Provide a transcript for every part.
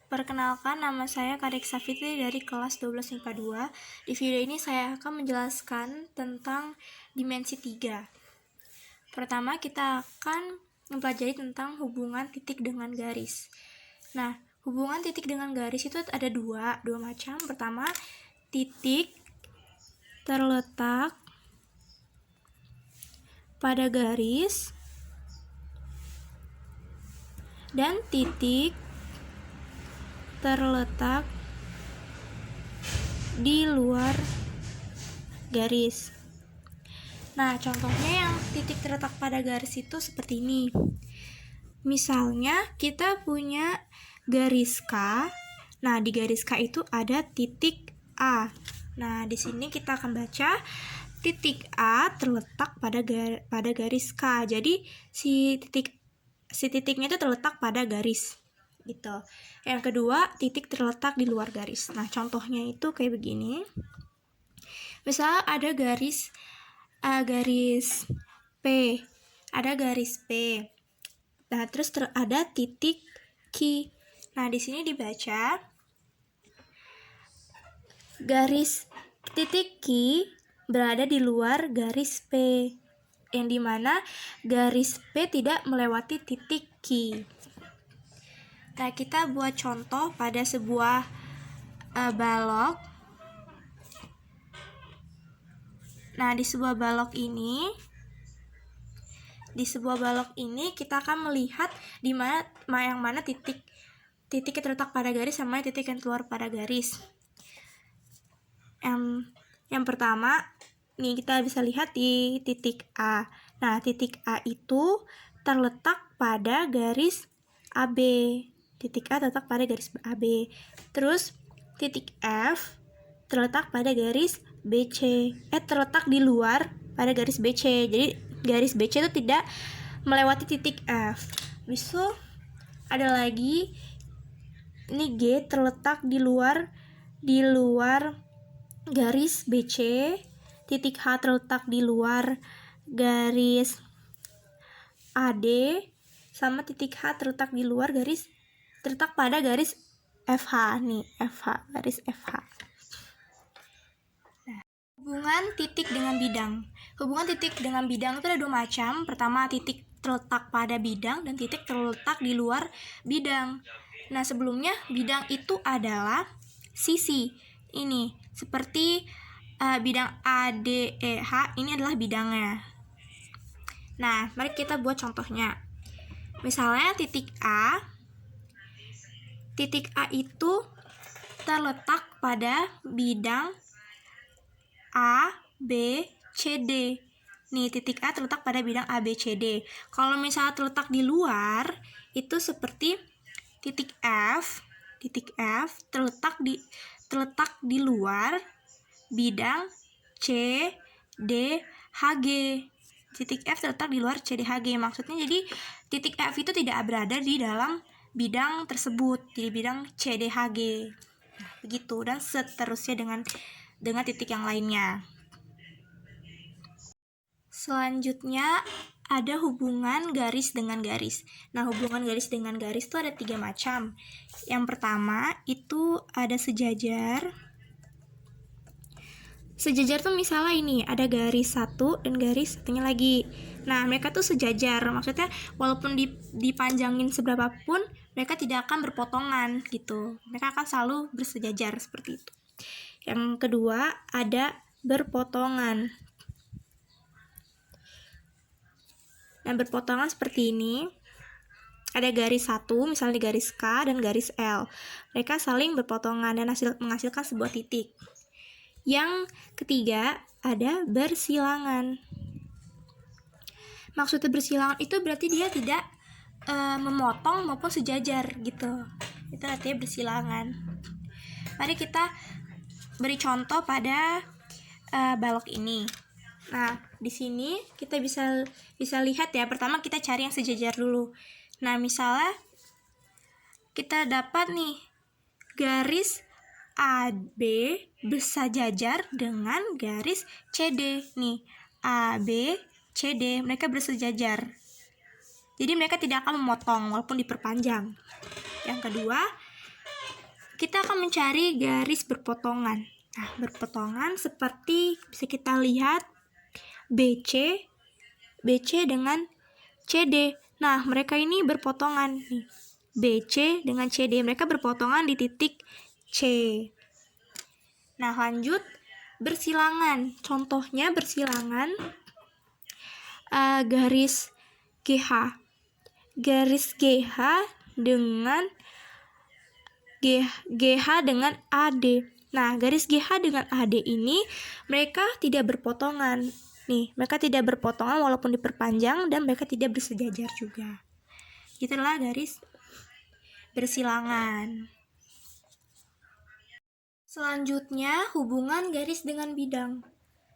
Perkenalkan, nama saya Kadek Safitri dari kelas 12 IPA 2. Di video ini saya akan menjelaskan tentang dimensi 3. Pertama, kita akan mempelajari tentang hubungan titik dengan garis. Nah, hubungan titik dengan garis itu ada dua macam. Pertama, titik terletak pada garis dan titik terletak di luar garis. Nah, contohnya yang titik terletak pada garis itu seperti ini. Misalnya kita punya garis K. Nah, di garis K itu ada titik A. Nah, di sini kita akan baca titik A terletak pada garis K. Jadi si titiknya itu terletak pada garis gitu. Yang kedua, titik terletak di luar garis. Nah, contohnya itu kayak begini. Misal ada garis P, ada garis P. Nah, terus ada titik Q. Nah, di sini dibaca garis titik Q berada di luar garis P, yang dimana garis P tidak melewati titik Q. Nah, kita buat contoh pada sebuah balok. Nah, di sebuah balok ini kita akan melihat di mana yang mana titik yang terletak pada garis sama titik yang keluar pada garis. Yang pertama, nih kita bisa lihat di titik A. Nah, titik A itu terletak pada garis AB. Titik A terletak pada garis AB. Terus titik F terletak pada garis BC. Terletak di luar pada garis BC. Jadi garis BC itu tidak melewati titik F. Bisa ada lagi, ini G terletak di luar garis BC. Titik H terletak di luar garis AD, sama titik H terletak pada garis FH nih, garis FH. Nah, hubungan titik dengan bidang. Hubungan titik dengan bidang itu ada dua macam. Pertama, titik terletak pada bidang dan titik terletak di luar bidang. Nah, sebelumnya bidang itu adalah sisi. Ini seperti bidang ADEH, ini adalah bidangnya. Nah, mari kita buat contohnya. Misalnya titik A itu terletak pada bidang A, B, C, D. Nih, titik A terletak pada bidang A, B, C, D. Kalau misalnya terletak di luar, itu seperti titik F terletak di luar bidang C, D, H, G. Titik F terletak di luar C, D, H, G. Maksudnya jadi titik F itu tidak berada di dalam bidang tersebut, di bidang C, D, H, G. Nah, begitu, dan seterusnya dengan titik yang lainnya. Selanjutnya ada hubungan garis dengan garis. Nah, hubungan garis dengan garis itu ada 3 macam. Yang pertama itu ada sejajar. Sejajar tuh misalnya ini ada garis satu dan garis satunya lagi. Nah, mereka tuh sejajar. Maksudnya walaupun dipanjangin seberapapun, mereka tidak akan berpotongan gitu. Mereka akan selalu bersejajar seperti itu. Yang kedua ada berpotongan. Nah, berpotongan seperti ini. Ada garis satu, misalnya di garis K dan garis L. Mereka saling berpotongan dan menghasilkan sebuah titik. Yang ketiga ada bersilangan. Maksudnya bersilangan itu berarti dia tidak memotong maupun sejajar gitu. Itu artinya bersilangan. Mari kita beri contoh pada balok ini. Nah, di sini kita bisa lihat ya. Pertama kita cari yang sejajar dulu. Nah, misalnya kita dapat nih garis AB bersejajar dengan garis CD. Nih, AB, CD, mereka bersejajar. Jadi mereka tidak akan memotong walaupun diperpanjang. Yang kedua, kita akan mencari garis berpotongan. Nah, berpotongan seperti bisa kita lihat BC dengan CD. Nah, mereka ini berpotongan nih. BC dengan CD, mereka berpotongan di titik C. Nah, lanjut bersilangan. Contohnya bersilangan garis GH. Garis GH dengan AD. Nah, garis GH dengan AD ini mereka tidak berpotongan. Nih, mereka tidak berpotongan walaupun diperpanjang dan mereka tidak bersejajar juga. Itulah garis bersilangan. Selanjutnya, hubungan garis dengan bidang.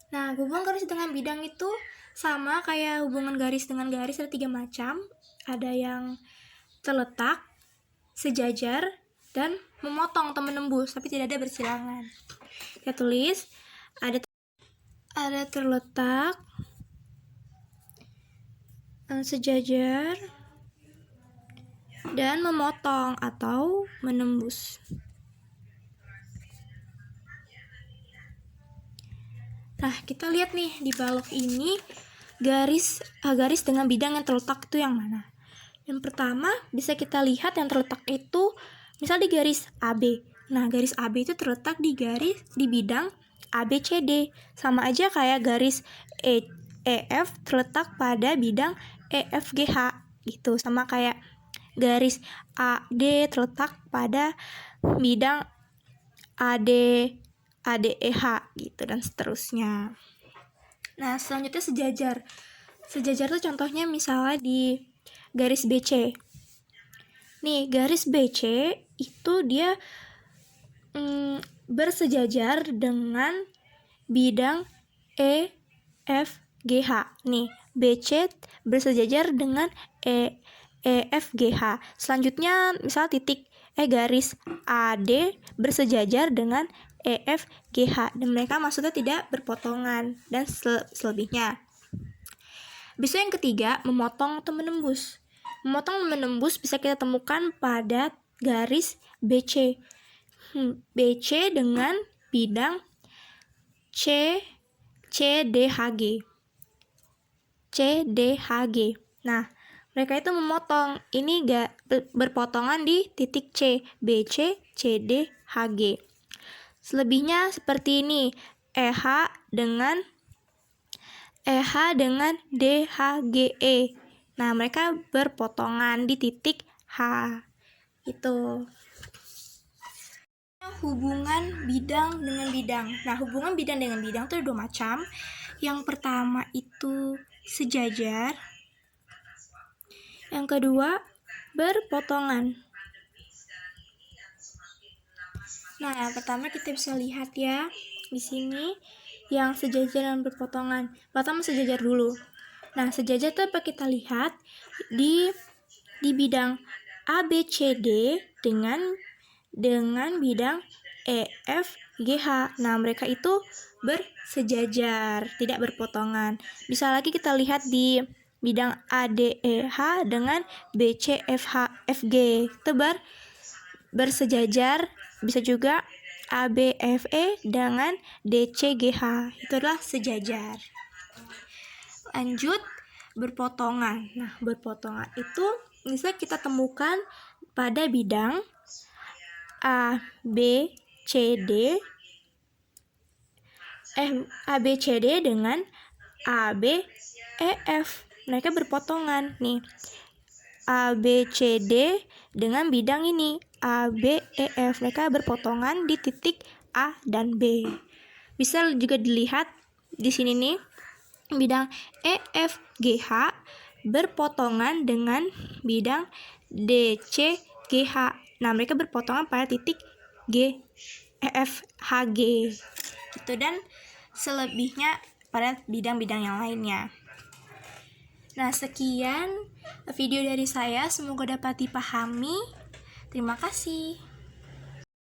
Nah, hubungan garis dengan bidang itu sama kayak hubungan garis dengan garis, ada 3 macam. Ada yang terletak, sejajar, dan memotong atau menembus, tapi tidak ada bersilangan. Kita tulis, ada terletak, sejajar, dan memotong atau menembus. Nah, kita lihat nih di balok ini garis dengan bidang yang terletak itu yang mana? Yang pertama bisa kita lihat yang terletak itu misal di garis AB. Nah, garis AB itu terletak di bidang ABCD. Sama aja kayak garis EF terletak pada bidang EFGH gitu. Sama kayak garis AD terletak pada bidang ADEH gitu dan seterusnya. Nah, selanjutnya sejajar. Sejajar tuh contohnya misalnya di garis BC. Nih, garis BC itu dia bersejajar dengan bidang EFGH. Nih, BC bersejajar dengan EFGH. Selanjutnya misal garis AD bersejajar dengan EFGH dan mereka maksudnya tidak berpotongan dan selebihnya. Bisa yang ketiga, memotong atau menembus. Memotong dan menembus bisa kita temukan pada garis BC. BC dengan bidang CDHG. Nah, mereka itu memotong. Ini berpotongan di titik C, BC, CD, HG. Selebihnya seperti ini, EH dengan DHGE. Nah, mereka berpotongan di titik H. Itu. Hubungan bidang dengan bidang. Nah, hubungan bidang dengan bidang itu ada 2 macam. Yang pertama itu sejajar. Yang kedua, berpotongan. Nah, yang pertama kita bisa lihat ya di sini yang sejajar dan berpotongan. Pertama sejajar dulu. Nah, sejajar itu apa kita lihat di bidang ABCD dengan bidang EFGH. Nah, mereka itu bersejajar, tidak berpotongan. Bisa lagi kita lihat di bidang ADEH dengan BCFG. Itu bersejajar. Bisa juga ABFE dengan DCGH. Itu adalah sejajar. Lanjut, berpotongan. Nah, berpotongan itu bisa kita temukan pada bidang ABCD dengan ABEF. Mereka berpotongan nih. ABCD dengan bidang ini ABEF. Mereka berpotongan di titik A dan B. Bisa juga dilihat di sini nih, bidang EFGH berpotongan dengan bidang DCGH. Nah, mereka berpotongan pada titik EFHG. Gitu, dan selebihnya pada bidang-bidang yang lainnya. Nah, sekian video dari saya, semoga dapat dipahami. Terima kasih.